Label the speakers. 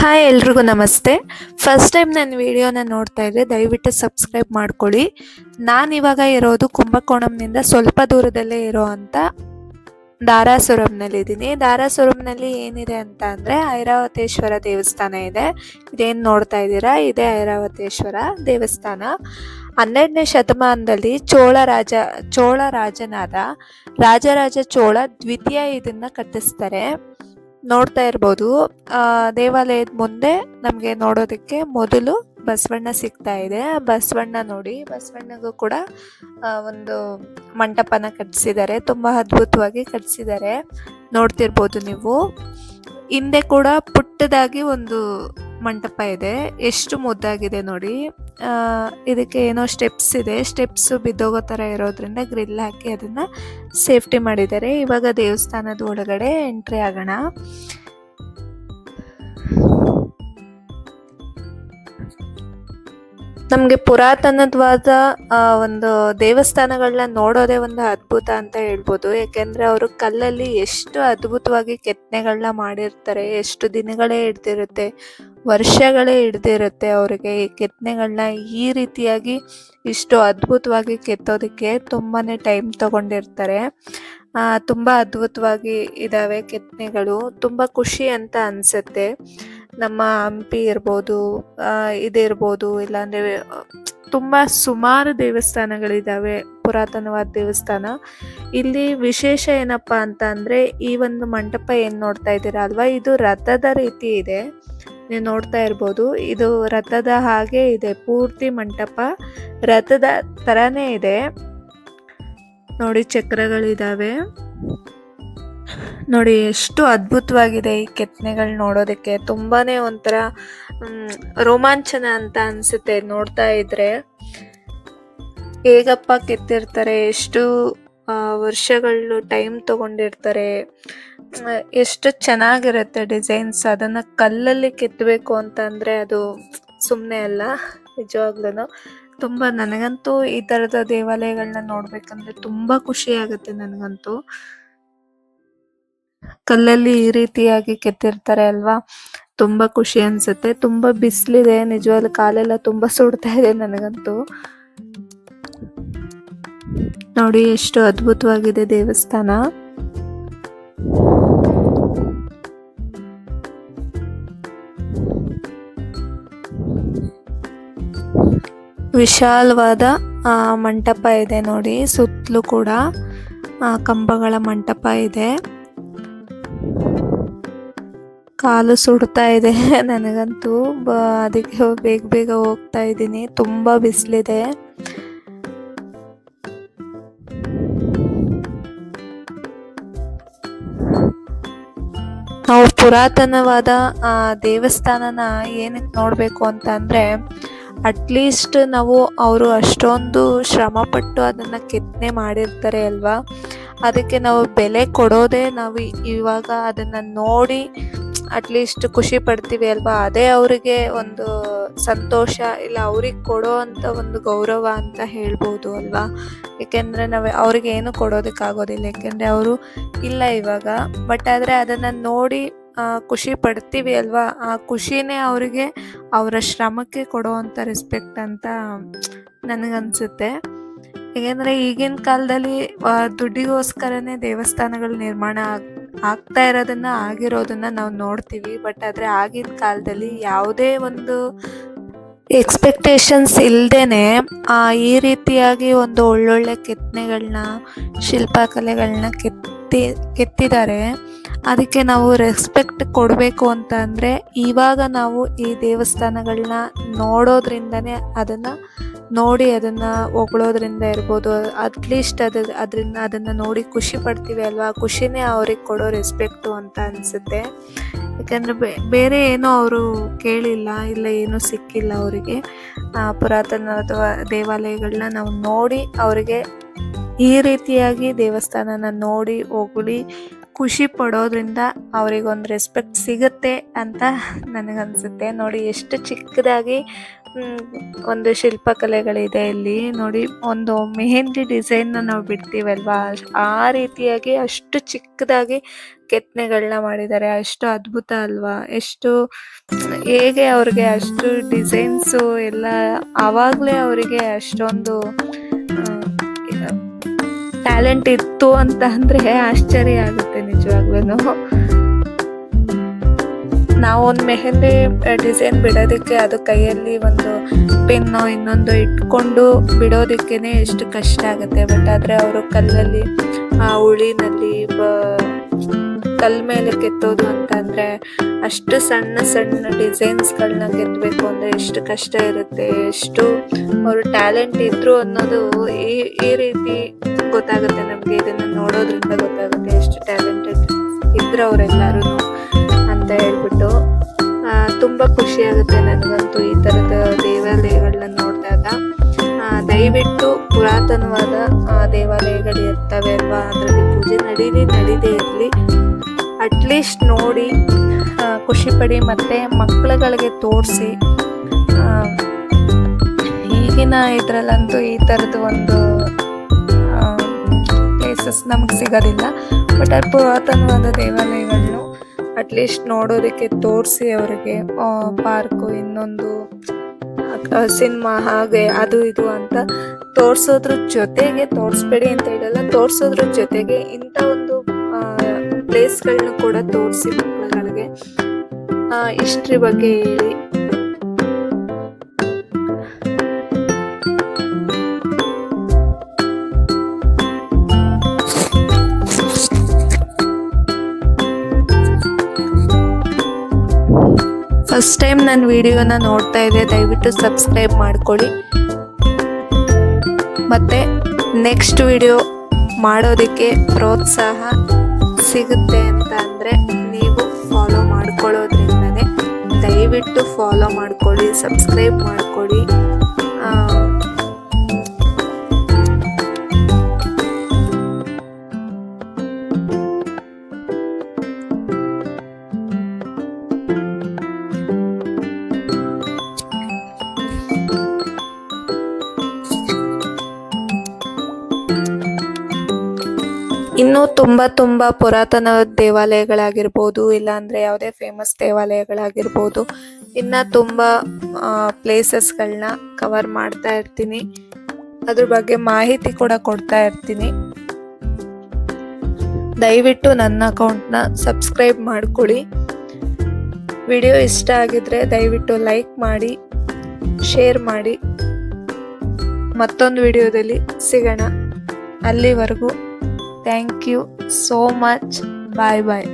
Speaker 1: Hi ಎಲ್ರಿಗೂ ನಮಸ್ತೆ. First time ನನ್ನ ವಿಡಿಯೋನ ನೋಡ್ತಾ ಇದ್ದರೆ ದಯವಿಟ್ಟು ಸಬ್ಸ್ಕ್ರೈಬ್ ಮಾಡ್ಕೊಳ್ಳಿ. ನಾನಿವಾಗ ಇರೋದು ಕುಂಭಕೋಣಂನಿಂದ ಸ್ವಲ್ಪ ದೂರದಲ್ಲೇ ಇರೋ ಅಂಥ ಧಾರಾಸುರಂನಲ್ಲಿದ್ದೀನಿ. ಧಾರಾಸುರಂನಲ್ಲಿ ಏನಿದೆ ಅಂತ ಅಂದರೆ ಐರಾವತೇಶ್ವರ ದೇವಸ್ಥಾನ ಇದೆ. ಇದೇನು ನೋಡ್ತಾ ಇದ್ದೀರಾ, ಇದೇ ಐರಾವತೇಶ್ವರ ದೇವಸ್ಥಾನ. 12ನೇ ಶತಮಾನದಲ್ಲಿ ಚೋಳ ರಾಜನಾದ ರಾಜರಾಜ ಚೋಳ ದ್ವಿತೀಯ ಇದನ್ನು ಕಟ್ಟಿಸ್ತಾರೆ. ನೋಡ್ತಾ ಇರ್ಬೋದು, ದೇವಾಲಯದ ಮುಂದೆ ನಮಗೆ ನೋಡೋದಕ್ಕೆ ಮೊದಲು ಬಸವಣ್ಣ ಸಿಗ್ತಾ ಇದೆ. ಬಸವಣ್ಣ ನೋಡಿ, ಬಸವಣ್ಣಗೂ ಕೂಡ ಒಂದು ಮಂಟಪನ ಕಟ್ಟಿಸಿದ್ದಾರೆ. ತುಂಬ ಅದ್ಭುತವಾಗಿ ಕಟ್ಟಿಸಿದ್ದಾರೆ, ನೋಡ್ತಿರ್ಬೋದು ನೀವು. ಹಿಂದೆ ಕೂಡ ಪುಟ್ಟದಾಗಿ ಒಂದು ಮಂಟಪ ಇದೆ, ಎಷ್ಟು ಮುದ್ದಾಗಿದೆ ನೋಡಿ. ಇದಕ್ಕೆ ಏನೋ ಸ್ಟೆಪ್ಸ್ ಇದೆ, ಸ್ಟೆಪ್ಸ್ ಬಿದ್ದೋಗೋ ಥರ ಇರೋದ್ರಿಂದ ಗ್ರಿಲ್ ಹಾಕಿ ಅದನ್ನು ಸೇಫ್ಟಿ ಮಾಡಿದ್ದಾರೆ. ಇವಾಗ ದೇವಸ್ಥಾನದ ಒಳಗಡೆ ಎಂಟ್ರಿ ಆಗೋಣ. ನಮಗೆ ಪುರಾತನವಾದ ಒಂದು ದೇವಸ್ಥಾನಗಳನ್ನ ನೋಡೋದೇ ಒಂದು ಅದ್ಭುತ ಅಂತ ಹೇಳ್ಬೋದು. ಯಾಕೆಂದರೆ ಅವರು ಕಲ್ಲಲ್ಲಿ ಎಷ್ಟು ಅದ್ಭುತವಾಗಿ ಕೆತ್ತನೆಗಳನ್ನ ಮಾಡಿರ್ತಾರೆ. ಎಷ್ಟು ದಿನಗಳೇ ಹಿಡ್ದಿರುತ್ತೆ, ವರ್ಷಗಳೇ ಹಿಡ್ದಿರುತ್ತೆ ಅವರಿಗೆ ಈ ಕೆತ್ತನೆಗಳನ್ನ ಈ ರೀತಿಯಾಗಿ ಇಷ್ಟು ಅದ್ಭುತವಾಗಿ ಕೆತ್ತೋದಕ್ಕೆ ತುಂಬಾ ಟೈಮ್ ತಗೊಂಡಿರ್ತಾರೆ. ತುಂಬ ಅದ್ಭುತವಾಗಿ ಇದ್ದಾವೆ ಕೆತ್ತನೆಗಳು. ತುಂಬ ಖುಷಿ ಅಂತ ಅನಿಸುತ್ತೆ. ನಮ್ಮ ಹಂಪಿ ಇರ್ಬೋದು, ಇದಿರ್ಬೋದು, ಇಲ್ಲಾಂದರೆ ತುಂಬ ಸುಮಾರು ದೇವಸ್ಥಾನಗಳಿದ್ದಾವೆ, ಪುರಾತನವಾದ ದೇವಸ್ಥಾನ. ಇಲ್ಲಿ ವಿಶೇಷ ಏನಪ್ಪ ಅಂತ ಅಂದರೆ, ಈ ಒಂದು ಮಂಟಪ ಏನು ನೋಡ್ತಾ ಇದ್ದೀರಾ ಅಲ್ವಾ, ಇದು ರಥದ ರೀತಿ ಇದೆ. ನೀವು ನೋಡ್ತಾ ಇರ್ಬೋದು, ಇದು ರಥದ ಹಾಗೆ ಇದೆ. ಪೂರ್ತಿ ಮಂಟಪ ರಥದ ಥರನೇ ಇದೆ ನೋಡಿ. ಚಕ್ರಗಳಿದ್ದಾವೆ ನೋಡಿ, ಎಷ್ಟು ಅದ್ಭುತವಾಗಿದೆ ಈ ಕೆತ್ತನೆಗಳು ನೋಡೋದಕ್ಕೆ. ತುಂಬಾ ಒಂಥರ ರೋಮಾಂಚನ ಅಂತ ಅನಿಸುತ್ತೆ ನೋಡ್ತಾ ಇದ್ರೆ. ಹೇಗಪ್ಪ ಕೆತ್ತಿರ್ತಾರೆ, ಎಷ್ಟು ವರ್ಷಗಳು ಟೈಮ್ ತಗೊಂಡಿರ್ತಾರೆ, ಎಷ್ಟು ಚೆನ್ನಾಗಿರುತ್ತೆ ಡಿಸೈನ್ಸ್. ಅದನ್ನು ಕಲ್ಲಲ್ಲಿ ಕೆತ್ತಬೇಕು ಅಂತಂದರೆ ಅದು ಸುಮ್ಮನೆ ಅಲ್ಲ, ನಿಜವಾಗ್ಲೂ. ತುಂಬ ನನಗಂತೂ ಈ ಥರದ ದೇವಾಲಯಗಳನ್ನ ನೋಡ್ಬೇಕಂದ್ರೆ ತುಂಬ ಖುಷಿ ಆಗುತ್ತೆ ನನಗಂತೂ. ಕಲ್ಲಲ್ಲಿ ಈ ರೀತಿಯಾಗಿ ಕೆತ್ತಿರ್ತಾರೆ ಅಲ್ವಾ, ತುಂಬ ಖುಷಿ ಅನಿಸುತ್ತೆ. ತುಂಬ ಬಿಸಿಲಿದೆ, ನಿಜವಾಗ್ಲೂ ಕಾಲೆಲ್ಲ ತುಂಬ ಸುಡ್ತಾ ಇದೆ ನನಗಂತೂ. ನೋಡಿ ಎಷ್ಟು ಅದ್ಭುತವಾಗಿದೆ ದೇವಸ್ಥಾನ. ವಿಶಾಲವಾದ ಮಂಟಪ ಇದೆ ನೋಡಿ, ಸುತ್ತಲೂ ಕೂಡ ಕಂಬಗಳ ಮಂಟಪ ಇದೆ. ಕಾಲು ಸುಡ್ತಾ ಇದೆ ನನಗಂತೂ, ಅದಕ್ಕೆ ಬೇಗ ಬೇಗ ಹೋಗ್ತಾ ಇದ್ದೀನಿ, ತುಂಬ ಬಿಸಿಲಿದೆ. ನಾವು ಪುರಾತನವಾದ ದೇವಸ್ಥಾನನ ಏನಕ್ಕೆ ನೋಡಬೇಕು ಅಂತ ಅಂದರೆ, ಅಟ್ಲೀಸ್ಟ್ ನಾವು ಅವರು ಅಷ್ಟೊಂದು ಶ್ರಮಪಟ್ಟು ಅದನ್ನು ಕೆತ್ತನೆ ಮಾಡಿರ್ತಾರೆ ಅಲ್ವಾ, ಅದಕ್ಕೆ ನಾವು ಬೆಲೆ ಕೊಡೋದೇ ನಾವು ಇವಾಗ ಅದನ್ನು ನೋಡಿ ಅಟ್ಲೀಸ್ಟ್ ಖುಷಿ ಪಡ್ತೀವಿ ಅಲ್ವಾ. ಅದೇ ಅವರಿಗೆ ಒಂದು ಸಂತೋಷ, ಇಲ್ಲ ಅವ್ರಿಗೆ ಕೊಡೋ ಅಂಥ ಒಂದು ಗೌರವ ಅಂತ ಹೇಳ್ಬೋದು ಅಲ್ವಾ. ಏಕೆಂದರೆ ನಾವು ಅವ್ರಿಗೆ ಏನು ಕೊಡೋದಕ್ಕಾಗೋದಿಲ್ಲ, ಏಕೆಂದರೆ ಅವರು ಇಲ್ಲ ಇವಾಗ. ಬಟ್ ಆದರೆ ಅದನ್ನು ನೋಡಿ ಖುಷಿ ಪಡ್ತೀವಿ ಅಲ್ವಾ, ಆ ಖುಷಿನೇ ಅವರಿಗೆ ಅವರ ಶ್ರಮಕ್ಕೆ ಕೊಡುವಂಥ ರೆಸ್ಪೆಕ್ಟ್ ಅಂತ ನನಗನ್ಸುತ್ತೆ. ಏಕೆಂದರೆ ಈಗಿನ ಕಾಲದಲ್ಲಿ ದುಡ್ಡಿಗೋಸ್ಕರನೇ ದೇವಸ್ಥಾನಗಳು ನಿರ್ಮಾಣ ಆಗ್ತಾ ಇರೋದನ್ನು, ಆಗಿರೋದನ್ನು ನಾವು ನೋಡ್ತೀವಿ. ಬಟ್ ಆದರೆ ಆಗಿನ ಕಾಲದಲ್ಲಿ ಯಾವುದೇ ಒಂದು ಎಕ್ಸ್ಪೆಕ್ಟೇಷನ್ಸ್ ಇಲ್ಲದೇ ಈ ರೀತಿಯಾಗಿ ಒಂದು ಒಳ್ಳೊಳ್ಳೆ ಕೆತ್ತನೆಗಳನ್ನ, ಶಿಲ್ಪಕಲೆಗಳನ್ನ ಕೆತ್ತಿದ್ದಾರೆ. ಅದಕ್ಕೆ ನಾವು ರೆಸ್ಪೆಕ್ಟ್ ಕೊಡಬೇಕು ಅಂತ ಅಂದರೆ, ಇವಾಗ ನಾವು ಈ ದೇವಸ್ಥಾನಗಳನ್ನ ನೋಡೋದ್ರಿಂದನೇ, ಅದನ್ನು ನೋಡಿ ಅದನ್ನು ಹೊಗಳೋದ್ರಿಂದ ಇರ್ಬೋದು, ಅಟ್ಲೀಸ್ಟ್ ಅದನ್ನು ನೋಡಿ ಖುಷಿ ಪಡ್ತೀವಿ ಅಲ್ವಾ. ಖುಷಿನೇ ಅವ್ರಿಗೆ ಕೊಡೋ ರೆಸ್ಪೆಕ್ಟು ಅಂತ ಅನಿಸುತ್ತೆ. ಯಾಕಂದರೆ ಬೇರೆ ಏನೋ ಅವರು ಕೇಳಿಲ್ಲ, ಇಲ್ಲ ಏನೂ ಸಿಕ್ಕಿಲ್ಲ ಅವರಿಗೆ. ಪುರಾತನ ದೇವಾಲಯಗಳನ್ನ ನಾವು ನೋಡಿ ಅವರಿಗೆ ಈ ರೀತಿಯಾಗಿ ದೇವಸ್ಥಾನನ ನೋಡಿ ಹೊಗಳಿ ಖುಷಿ ಪಡೋದ್ರಿಂದ ಅವರಿಗೊಂದು ರೆಸ್ಪೆಕ್ಟ್ ಸಿಗುತ್ತೆ ಅಂತ ನನಗನ್ಸುತ್ತೆ. ನೋಡಿ ಎಷ್ಟು ಚಿಕ್ಕದಾಗಿ ಒಂದು ಶಿಲ್ಪಕಲೆಗಳಿದೆ ಇಲ್ಲಿ ನೋಡಿ. ಒಂದು ಮೆಹಂದಿ ಡಿಸೈನ್ ನಾವು ಬಿಡ್ತೀವಲ್ವಾ, ಆ ರೀತಿಯಾಗಿ ಅಷ್ಟು ಚಿಕ್ಕದಾಗಿ ಕೆತ್ತನೆಗಳನ್ನ ಮಾಡಿದ್ದಾರೆ. ಅಷ್ಟು ಅದ್ಭುತ ಅಲ್ವಾ? ಎಷ್ಟು ಹೇಗೆ ಅವ್ರಿಗೆ ಅಷ್ಟು ಡಿಸೈನ್ಸು ಎಲ್ಲ ಆವಾಗಲೇ ಅವರಿಗೆ ಅಷ್ಟೊಂದು ಟ್ಯಾಲೆಂಟ್ ಇತ್ತು ಅಂತ ಅಂದ್ರೆ ಆಶ್ಚರ್ಯ ಆಗುತ್ತೆ ನಿಜವಾಗ್ಲೂ. ನಾವು ಒಂದು ಮೆಹಂದಿ ಡಿಸೈನ್ ಬಿಡೋದಕ್ಕೆ ಅದು ಕೈಯಲ್ಲಿ ಒಂದು ಪೆನ್ನು ಇನ್ನೊಂದು ಇಟ್ಕೊಂಡು ಬಿಡೋದಕ್ಕೇನೆ ಎಷ್ಟು ಕಷ್ಟ ಆಗುತ್ತೆ. ಬಟ್ ಆದರೆ ಅವರು ಕಲ್ಲಲ್ಲಿ ಆ ಉಳಿನಲ್ಲಿ ಕಲ್ ಮೇಲೆ ಕೆತ್ತೋದು ಅಂತ ಅಂದ್ರೆ ಅಷ್ಟು ಸಣ್ಣ ಸಣ್ಣ ಡಿಸೈನ್ಸ್ಗಳನ್ನ ಕೆತ್ತಬೇಕು ಅಂದ್ರೆ ಎಷ್ಟು ಕಷ್ಟ ಇರುತ್ತೆ, ಎಷ್ಟು ಅವ್ರ ಟ್ಯಾಲೆಂಟ್ ಇದ್ರು ಅನ್ನೋದು ಈ ರೀತಿ ಗೊತ್ತಾಗುತ್ತೆ ನಮ್ಗೆ. ಇದನ್ನ ನೋಡೋದ್ರಿಂದ ಗೊತ್ತಾಗುತ್ತೆ ಎಷ್ಟು ಟ್ಯಾಲೆಂಟೆಡ್ ಇದ್ರು ಅವರೆಲ್ಲರೂ ಅಂತ ಹೇಳ್ಬಿಟ್ಟು. ತುಂಬಾ ಖುಷಿ ಆಗುತ್ತೆ ನನಗಂತೂ ಈ ತರದ ದೇವಾಲಯಗಳನ್ನ ನೋಡಿದಾಗ. ದಯವಿಟ್ಟು ಪುರಾತನವಾದ ದೇವಾಲಯಗಳು ಇರ್ತವೆ ಅಲ್ವಾ, ಅದರಲ್ಲಿ ಪೂಜೆ ನಡೀದೇ ಇರಲಿ, ಅಟ್ಲೀಸ್ಟ್ ನೋಡಿ ಖುಷಿ ಪಡಿ, ಮತ್ತೆ ಮಕ್ಕಳುಗಳಿಗೆ ತೋರಿಸಿ. ಈಗಿನ ಇದ್ರಲ್ಲಂತೂ ಈ ಥರದ್ದು ಒಂದು ಪ್ಲೇಸಸ್ ನಮಗೆ ಸಿಗೋದಿಲ್ಲ. ಬಟ್ ಅದು ಪುರಾತನವಾದ ದೇವಾಲಯಗಳನ್ನು ಅಟ್ಲೀಸ್ಟ್ ನೋಡೋದಕ್ಕೆ ತೋರಿಸಿ ಅವರಿಗೆ. ಪಾರ್ಕು, ಇನ್ನೊಂದು ಸಿನಿಮಾ, ಹಾಗೆ ಅದು ಇದು ಅಂತ ತೋರಿಸೋದ್ರ ಜೊತೆಗೆ, ತೋರಿಸ್ಬೇಡಿ ಅಂತ ಹೇಳಲ್ಲ, ತೋರಿಸೋದ್ರ ಜೊತೆಗೆ ಇಂಥ ಒಂದು ಪ್ಲೇಸ್ಗಳನ್ನ ಕೂಡ ತೋರಿಸಿ ಮಕ್ಕಳುಗಳಿಗೆ ಹಿಸ್ಟ್ರಿ ಬಗ್ಗೆ ಹೇಳಿ. ಫಸ್ಟ್ ಟೈಮ್ ನನ್ನ ವಿಡಿಯೋನ ನೋಡ್ತಾ ಇದ್ದೆ, ದಯವಿಟ್ಟು ಸಬ್ಸ್ಕ್ರೈಬ್ ಮಾಡ್ಕೊಳ್ಳಿ. ಮತ್ತು ನೆಕ್ಸ್ಟ್ ವಿಡಿಯೋ ಮಾಡೋದಕ್ಕೆ ಪ್ರೋತ್ಸಾಹ ಸಿಗುತ್ತೆ ಅಂತ ಅಂದರೆ ನೀವು ಫಾಲೋ ಮಾಡ್ಕೊಳ್ಳೋದ್ರಿಂದನೇ. ದಯವಿಟ್ಟು ಫಾಲೋ ಮಾಡ್ಕೊಳ್ಳಿ, ಸಬ್ಸ್ಕ್ರೈಬ್ ಮಾಡ್ಕೊಳ್ಳಿ. ಇನ್ನೂ ತುಂಬ ಪುರಾತನ ದೇವಾಲಯಗಳಾಗಿರ್ಬೋದು, ಇಲ್ಲಾಂದರೆ ಯಾವುದೇ ಫೇಮಸ್ ದೇವಾಲಯಗಳಾಗಿರ್ಬೋದು, ಇನ್ನು ತುಂಬ ಪ್ಲೇಸಸ್ಗಳನ್ನ ಕವರ್ ಮಾಡ್ತಾ ಇರ್ತೀನಿ. ಅದ್ರ ಬಗ್ಗೆ ಮಾಹಿತಿ ಕೂಡ ಕೊಡ್ತಾ ಇರ್ತೀನಿ. ದಯವಿಟ್ಟು ನನ್ನ ಅಕೌಂಟ್ನ ಸಬ್ಸ್ಕ್ರೈಬ್ ಮಾಡ್ಕೊಳ್ಳಿ. ವಿಡಿಯೋ ಇಷ್ಟ ಆಗಿದ್ರೆ ದಯವಿಟ್ಟು ಲೈಕ್ ಮಾಡಿ, ಶೇರ್ ಮಾಡಿ. ಮತ್ತೊಂದು ವಿಡಿಯೋದಲ್ಲಿ ಸಿಗೋಣ. ಅಲ್ಲಿವರೆಗೂ thank you so much. Bye bye.